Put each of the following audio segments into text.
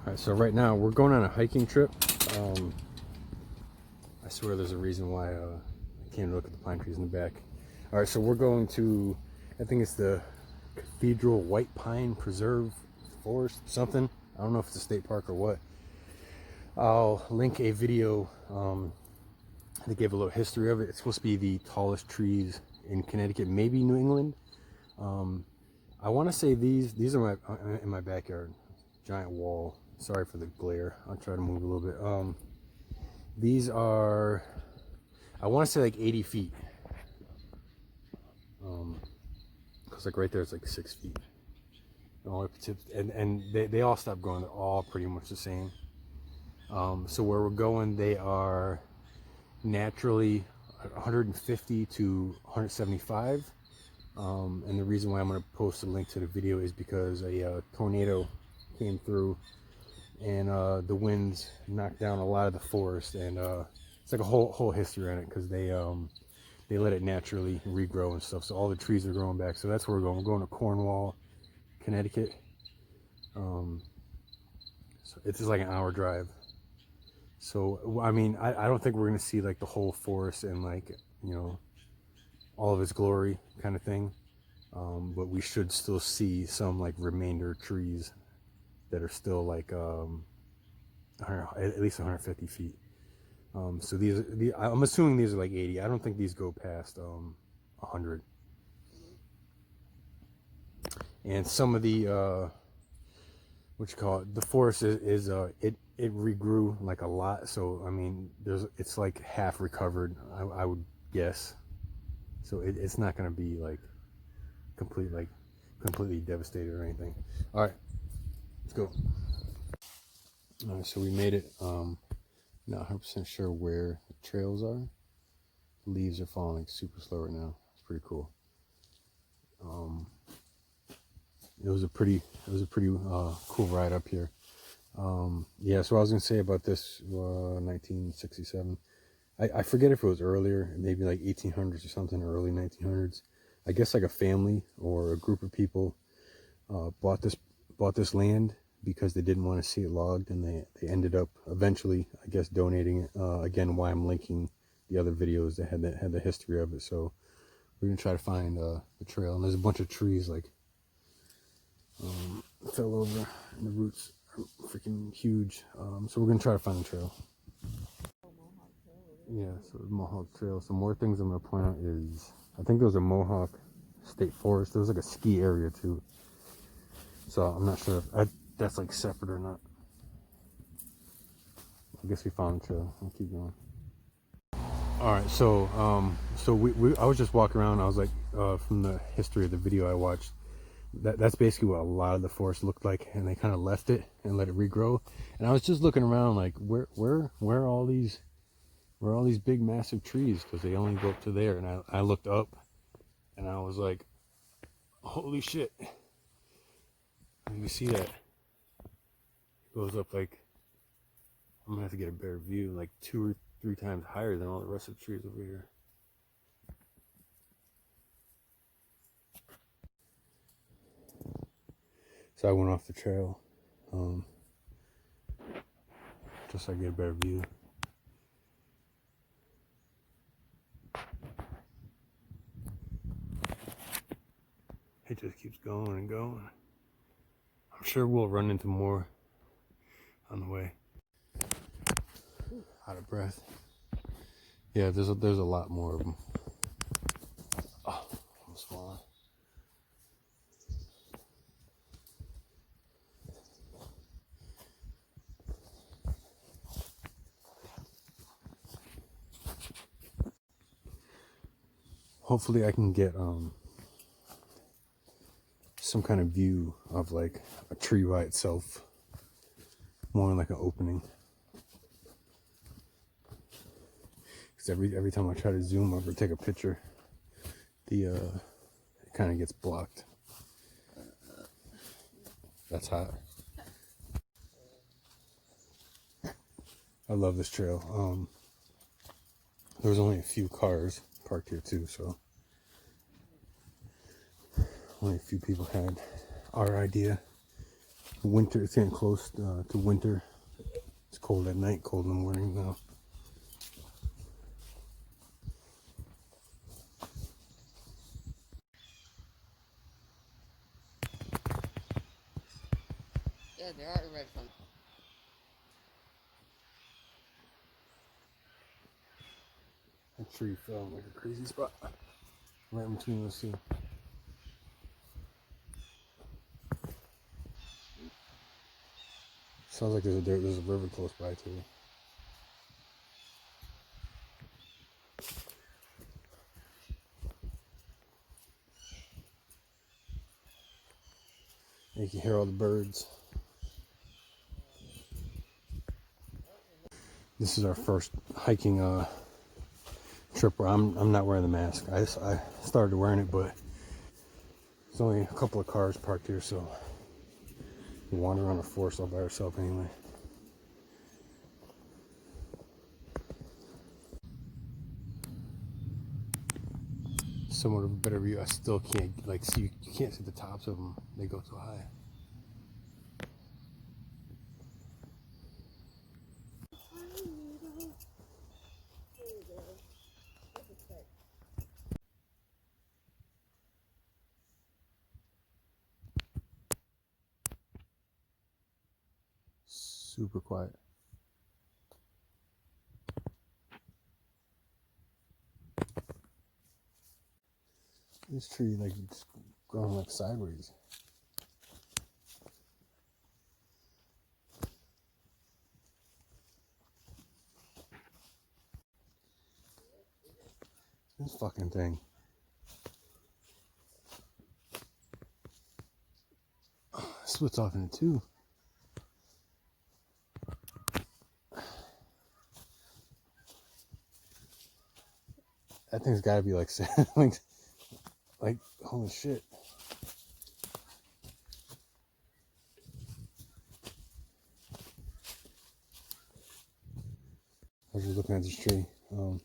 Alright, so right now we're going on a hiking trip. I swear there's a reason why I can't look at the pine trees in the back. Alright, so we're going to, I think it's the Cathedral White Pine Preserve Forest, something. I don't know if it's a state park or what. I'll link a video. They gave a little history of it. It's supposed to be the tallest trees in Connecticut, maybe New England. I want to say these are in my backyard. Giant wall. Sorry for the glare. I'll try to move a little bit. These are, I want to say like 80 feet. Cause like right there it's like 6 feet. And they all stopped growing. They're all pretty much the same. So where we're going, they are naturally 150 to 175. And the reason why I'm going to post a link to the video is because a tornado came through, and the winds knocked down a lot of the forest, and it's like a whole history on it, because they let it naturally regrow and stuff. So all the trees are growing back. So that's where we're going. We're going to Cornwall, Connecticut. So it's just like an hour drive. So I mean, I don't think we're gonna see like the whole forest and like, you know, all of its glory kind of thing, but we should still see some like remainder trees that are still like at least 150 feet. So I'm assuming these are like 80. I don't think these go past 100. And some of the what you call it, the forest is it regrew like a lot. So I mean, it's like half recovered, I would guess. So it's not going to be like completely devastated or anything. All right, let's go. All right, so we made it. Not 100% sure where the trails are. The leaves are falling like super slow right now. It's pretty cool. It was a pretty cool ride up here. Yeah, so I was gonna say about this 1967. I forget if it was earlier, maybe like 1800s or something, or early 1900s. I guess like a family or a group of people bought this land because they didn't want to see it logged, and they ended up eventually, I guess, donating it. Again, why I'm linking the other videos that had the history of it. So we're gonna try to find the trail, and there's a bunch of trees like fell over, and the roots are freaking huge. So we're gonna try to find the trail. Yeah, so the Mohawk Trail. Some more things I'm gonna point out is, I think there was a Mohawk State Forest. There was like a ski area too. So I'm not sure if that's like separate or not. I guess we found the trail. I'll keep going. All right, so I was just walking around. I was like, from the history of the video I watched, that's basically what a lot of the forest looked like, and they kind of left it and let it regrow. And I was just looking around like, where are all these big massive trees, because they only go up to there. And I looked up and I was like, holy shit, you see that? It goes up like, I'm gonna have to get a better view, like 2 or 3 times higher than all the rest of the trees over here. So I went off the trail, just so I get a better view. It just keeps going and going. I'm sure we'll run into more on the way. Out of breath. Yeah, there's a lot more of them. Oh, almost falling. Hopefully I can get some kind of view of like a tree by itself, more like an opening. Because every time I try to zoom up or take a picture, it kind of gets blocked. That's hot. I love this trail. There was only a few cars parked here too, so only a few people had our idea. Winter, it's getting close to winter. It's cold at night, cold in the morning now. Yeah, there are red ones. That tree fell like a crazy spot. Right in between those two. Sounds like there's a river close by too. You can hear all the birds. This is our first hiking trip where I'm not wearing the mask. I started wearing it, but there's only a couple of cars parked here, so you wander around the forest all by yourself anyway. Somewhat of a better view. I still can't see. You can't see the tops of them. They go so high. Super quiet. This tree it's growing like sideways. This fucking thing. Splits off into two. That thing's got to be like holy shit. I was just looking at this tree. Looks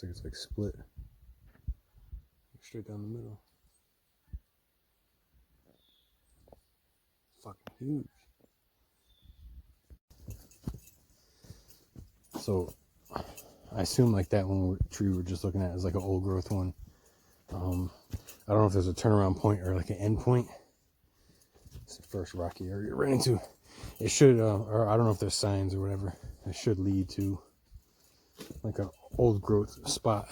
like it's like split straight down the middle. Fucking huge. So I assume like that one tree we're just looking at is like an old growth one. I don't know if there's a turnaround point or like an end point. It's the first rocky area you ran into. It should, or I don't know if there's signs or whatever. It should lead to like an old growth spot.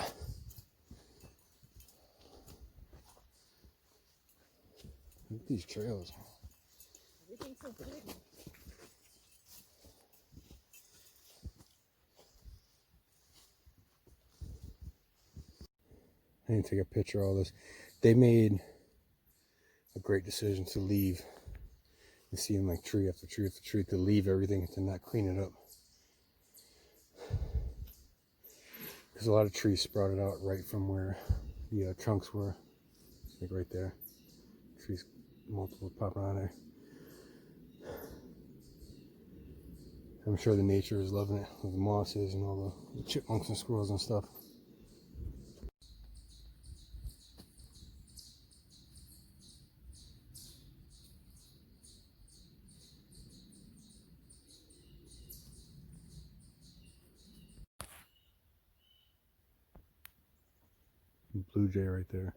Look at these trails. Everything's so big. I need to take a picture of all this. They made a great decision to leave. You see them like tree after tree after tree to leave everything, to not clean it up. Because a lot of trees sprouted out right from where the trunks were. Like right there. Trees, multiple popping out there. I'm sure the nature is loving it with the mosses and all the chipmunks and squirrels and stuff. Blue jay right there.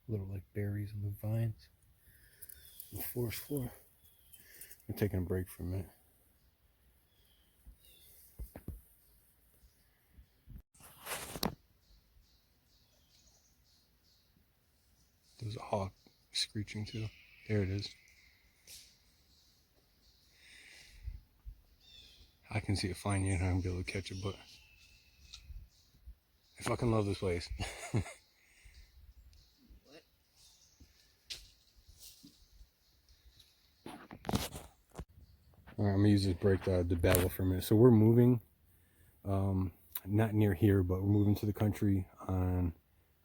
Little like berries on the vines. The forest floor. I'm taking a break for a minute. There's a hawk screeching too. There it is. I can see it flying yet. I won't be able to catch it, but I fucking love this place. What? Alright, I'm gonna use this break to babble for a minute. So we're moving, not near here, but we're moving to the country on,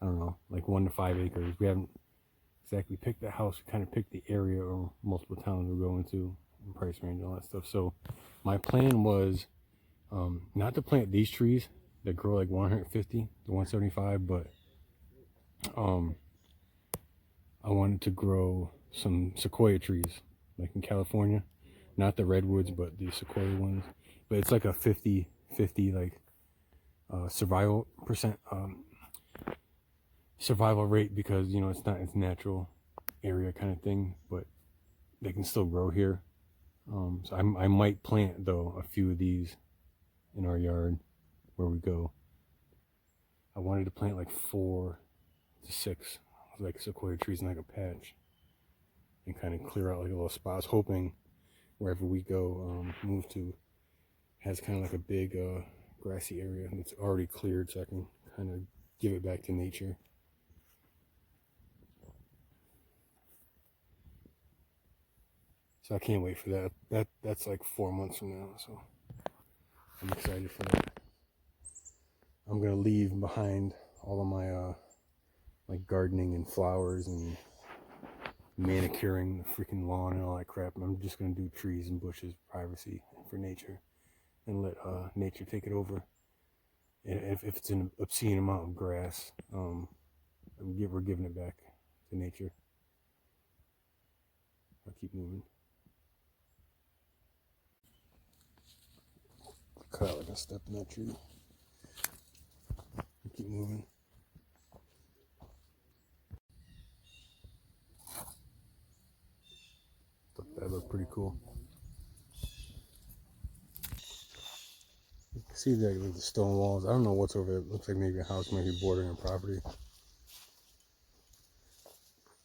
I don't know, like 1 to 5 acres. We haven't exactly picked the house. We kind of picked the area or multiple towns we're going to. and price range and all that stuff. So my plan was not to plant these trees that grow like 150 to 175, but I wanted to grow some sequoia trees like in California, not the redwoods but the sequoia ones. But it's like a 50-50 like survival rate, because you know it's not, it's natural area kind of thing, but they can still grow here. So I might plant though a few of these in our yard where we go. I wanted to plant like 4 to 6 like sequoia trees in like a patch and kind of clear out like a little spot. I was hoping wherever we go, move to, has kind of like a big grassy area that's already cleared, so I can kind of give it back to nature. So I can't wait for that. That's like 4 months from now, so I'm excited for that. I'm gonna leave behind all of my like gardening and flowers and manicuring the freaking lawn and all that crap. I'm just gonna do trees and bushes, privacy for nature, and let nature take it over. And if it's an obscene amount of grass, we're giving it back to nature. I'll keep moving. Cut out like a step in that tree. Keep moving. That looked pretty cool. You can see there like the stone walls. I don't know what's over there. It looks like maybe a house, maybe bordering a property.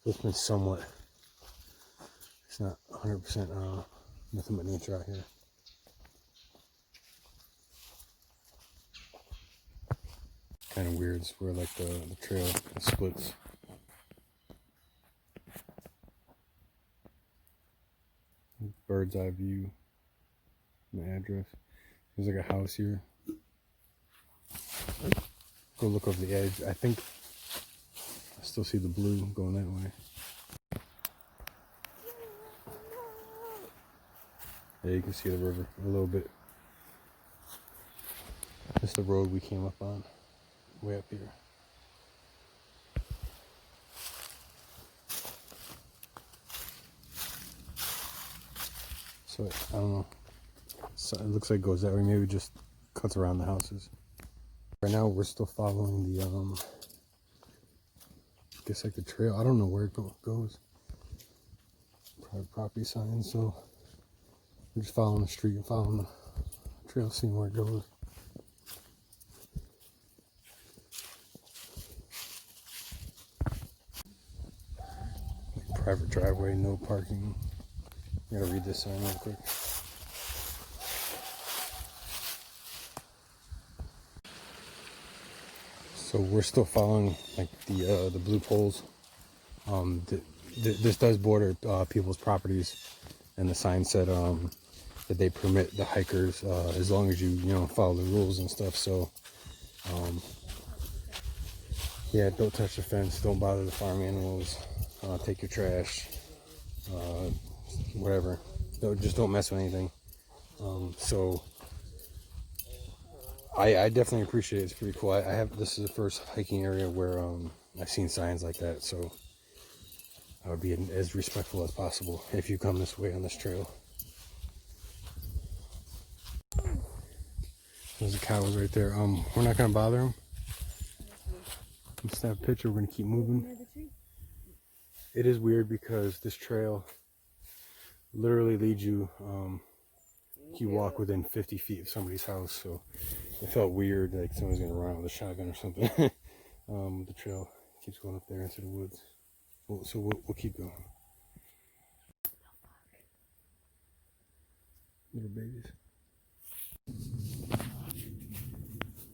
It's been somewhat. It's not 100% nothing but nature out here. Kind of weird. It's where like the trail splits. Bird's eye view. The address. There's like a house here. Go look over the edge. I think I still see the blue going that way. Yeah, you can see the river a little bit. This is the road we came up on, way up here. So I don't know. So it looks like it goes that way. Maybe it just cuts around the houses. Right now we're still following the I guess like the trail. I don't know where it goes. Private property sign. So we're just following the street and following the trail, seeing where it goes. Private driveway, no parking. I gotta read this sign real quick. So we're still following like the blue poles. This does border people's properties, and the sign said that they permit the hikers as long as you know follow the rules and stuff. So yeah, don't touch the fence, don't bother the farm animals, take your trash, whatever. Just don't mess with anything. So I definitely appreciate it. It's pretty cool. This is the first hiking area where I've seen signs like that, so I would be as respectful as possible if you come this way on this trail. There's the cows right there. We're not gonna bother them. Let's snap a picture. We're gonna keep moving. It is weird because this trail literally leads you. You walk within 50 feet of somebody's house, so it felt weird, like somebody's gonna run out with a shotgun or something. The trail keeps going up there into the woods, so we'll keep going. Little babies.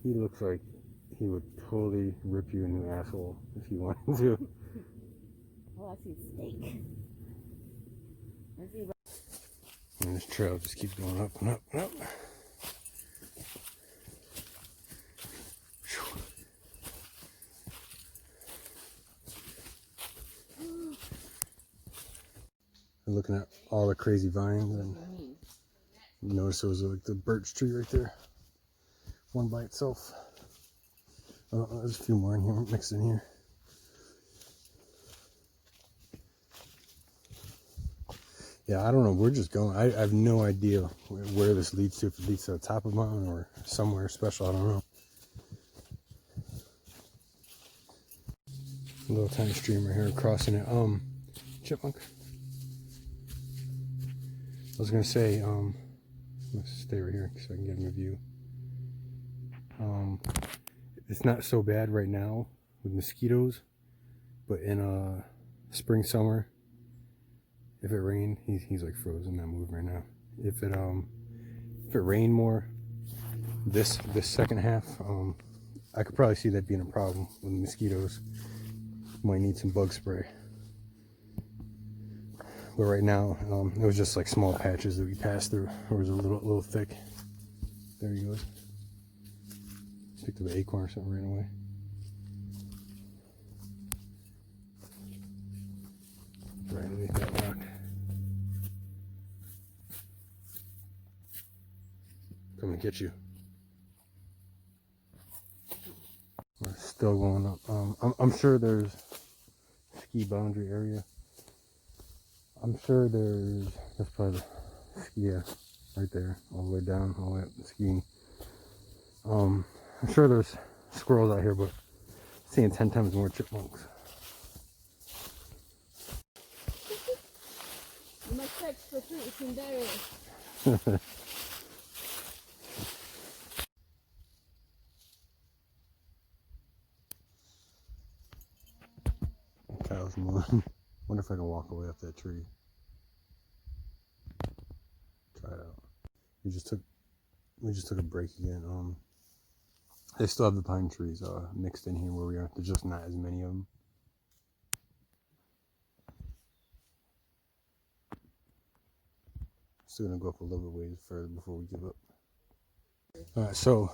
He looks like he would totally rip you a new asshole if you wanted to. Oh, I see steak. I see. And this trail just keeps going up and up and up. It We're looking at all the crazy vines, and you notice there was like the birch tree right there, one by itself. Oh, there's a few more in here, mixed in here. Yeah, I don't know. We're just going. I have no idea where this leads to. If it leads to the top of the mountain or somewhere special, I don't know. A little tiny stream right here crossing it. Chipmunk. I was gonna say, let's stay right here so I can get him a view. It's not so bad right now with mosquitoes, but in spring, summer, if it rained, he's like frozen, not moving right now. If it rained more this second half, I could probably see that being a problem with mosquitoes. Might need some bug spray. But right now, it was just like small patches that we passed through. It was a little thick. There he goes. Picked up an acorn or something, ran away. Right underneath that rock. Come and get you. We're still going up. I'm sure there's ski boundary area. I'm sure that's probably the ski, yeah, right there, all the way down, all the way up the skiing. I'm sure there's squirrels out here, but I'm seeing 10 times more chipmunks. You must search for fruits and berries. Cows moving. Wonder if I can walk away up that tree. Try it out. We just took a break again. They still have the pine trees mixed in here where we are. There's just not as many of them. Still gonna go up a little bit ways further before we give up. Alright, so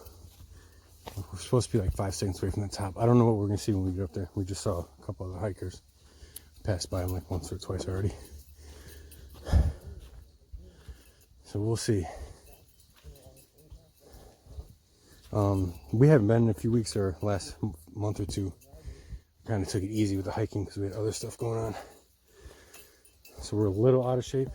we're supposed to be like 5 seconds away from the top. I don't know what we're gonna see when we get up there. We just saw a couple of the hikers pass by them like once or twice already. So we'll see. We haven't been in a few weeks or last month or two. Kind of took it easy with the hiking because we had other stuff going on. So we're a little out of shape.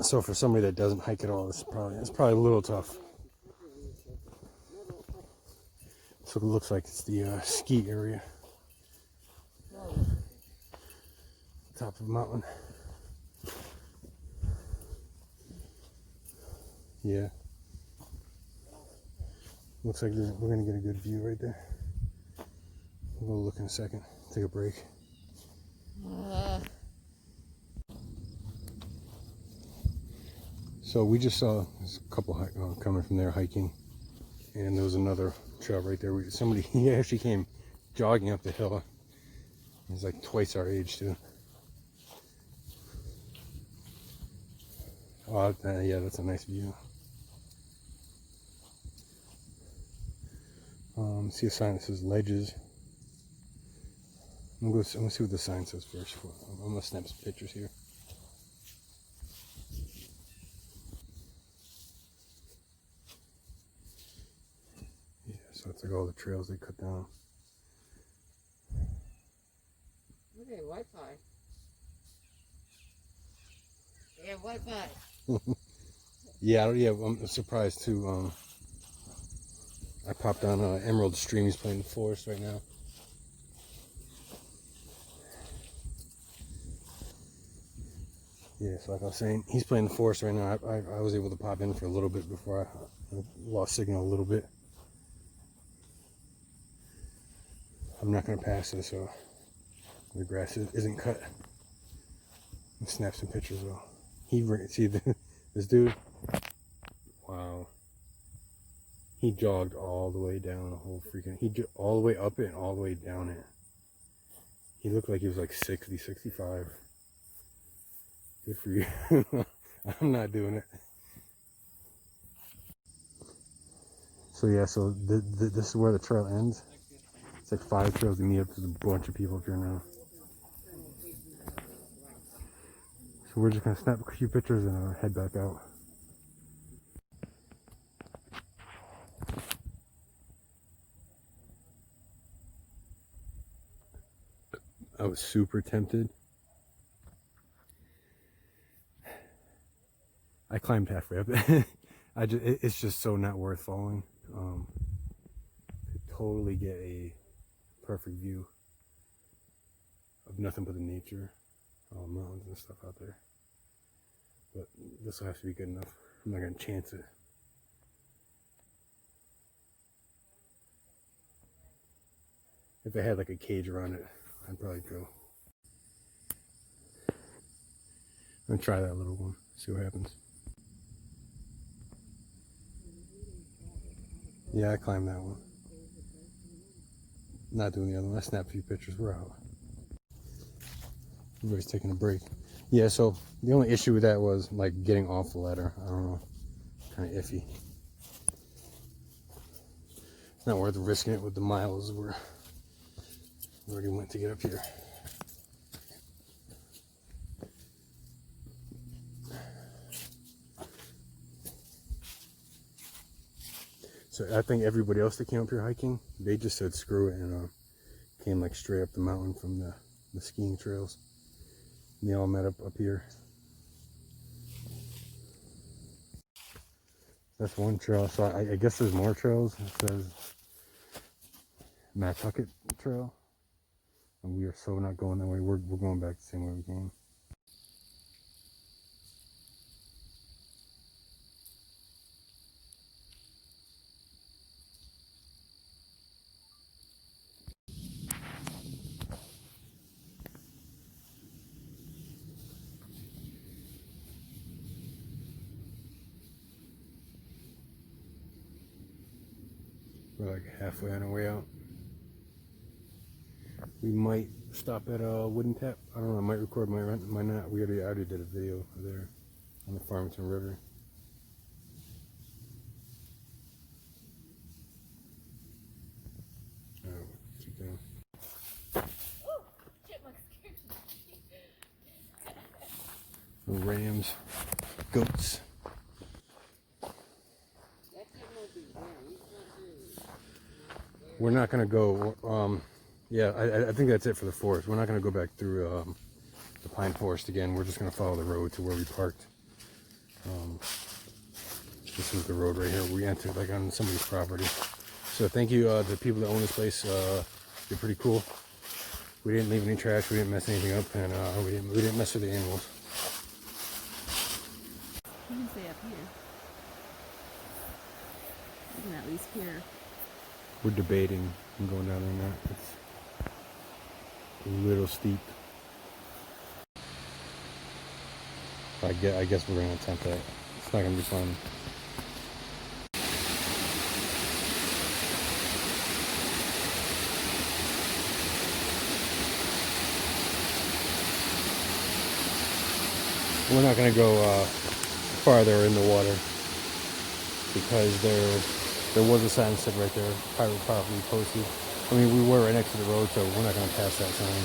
So for somebody that doesn't hike at all, it's probably a little tough. So it looks like it's the ski area. Top of the mountain. Yeah. Looks like we're going to get a good view right there. We'll go look in a second. Take a break. So we just saw a couple coming from there hiking. And there was another trail right there. He actually came jogging up the hill. He's like twice our age too. Oh, yeah, that's a nice view. See a sign that says ledges. I'm gonna see what the sign says first. I'm gonna snap some pictures here. Yeah, so it's like all the trails they cut down. Okay, Wi-Fi. Yeah, Wi-Fi. Yeah, I'm surprised too. I popped on Emerald Stream. He's playing the forest right now. Yeah, so like I was saying, he's playing the forest right now. I was able to pop in for a little bit before I lost signal a little bit. I'm not going to pass this, so the grass isn't cut. I'll snap some pictures though. See this dude? Wow. He jogged all the way down the whole freaking, all the way up it and all the way down it. He looked like he was like 60, 65. Good for you. I'm not doing it. So yeah, so this is where the trail ends. It's like 5 trails to meet up to a bunch of people up here now. So we're just gonna snap a few pictures and head back out. I was super tempted. I climbed halfway up. It's just so not worth falling. To totally get a perfect view of nothing but the nature, mountains and stuff out there. But this will have to be good enough. I'm not gonna chance it. If they had like a cage around it, I'd probably go. I'm gonna try that little one, see what happens. Yeah, I climbed that one. Not doing the other one. I snapped a few pictures. We're out. Everybody's taking a break. Yeah, so the only issue with that was like getting off the ladder. I don't know. Kind of iffy. It's not worth risking it with the miles we already went to get up here. So I think everybody else that came up here hiking, they just said screw it and came like straight up the mountain from the skiing trails. And they all met up here. That's one trail. So I guess there's more trails. It says Matucket Trail. And we are so not going that way. We're going back the same way we came. We're like halfway on our way out. We might stop at a Wooden Tap. I don't know. I might record, might not. I already did a video there on the Farmington River. Keep going. Rams, goats. We're not gonna go. Yeah, I think that's it for the forest. We're not gonna go back through the pine forest again. We're just gonna follow the road to where we parked. This is the road right here. We entered like on somebody's property. So thank you to the people that own this place. You're pretty cool. We didn't leave any trash. We didn't mess anything up, and we didn't mess with the animals. You can stay up here. You can at least hear. We're debating on going down there or not. It's a little steep. I guess we're gonna attempt that. It's not gonna be fun. We're not gonna go farther in the water because there was a sign that said right there, private property posted. I mean, we were right next to the road, so we're not gonna pass that sign.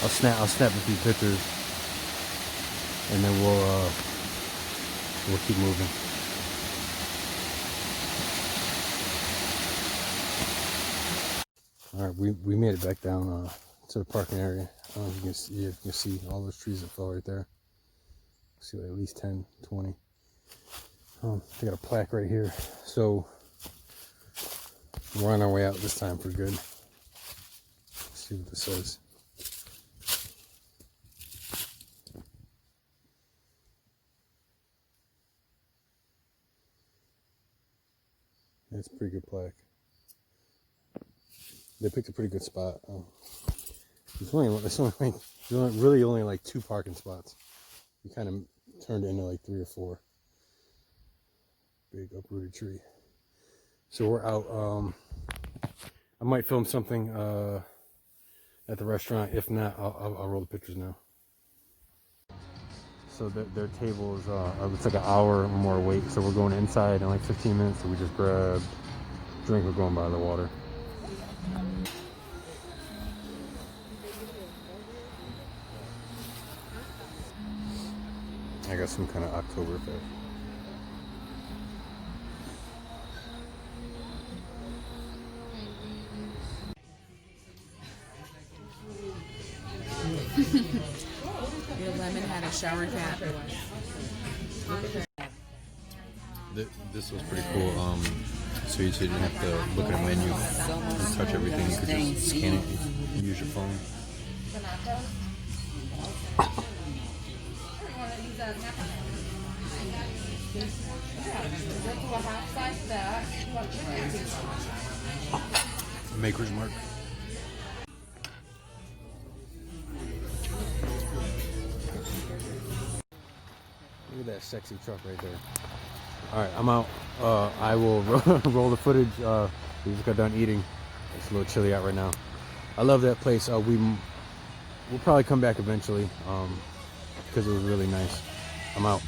I'll snap a few pictures, and then we'll keep moving. All right, we made it back down to the parking area. I don't know if you can see all those trees that fell right there. See like at least 10, 20. They got a plaque right here. So we're on our way out this time for good. Let's see what this says. It's a pretty good plaque. They picked a pretty good spot. There's really only like 2 parking spots. We kind of turned it into like 3 or 4. Big uprooted tree. So we're out. I might film something at the restaurant. If not, I'll roll the pictures now. So their table is it's like an hour or more wait. So we're going inside in like 15 minutes. So we just grabbed drink. We're going by the water. I got some kind of Oktoberfest. Your lemon had a shower cap. This was pretty cool. So you didn't have to look at a menu and touch everything. You could just scan it and use your phone. Maker's Mark. Look at that sexy truck right there. All right, I'm out. I will roll the footage. We just got done eating. It's a little chilly out right now. I love that place. We'll probably come back eventually because it was really nice. I'm out.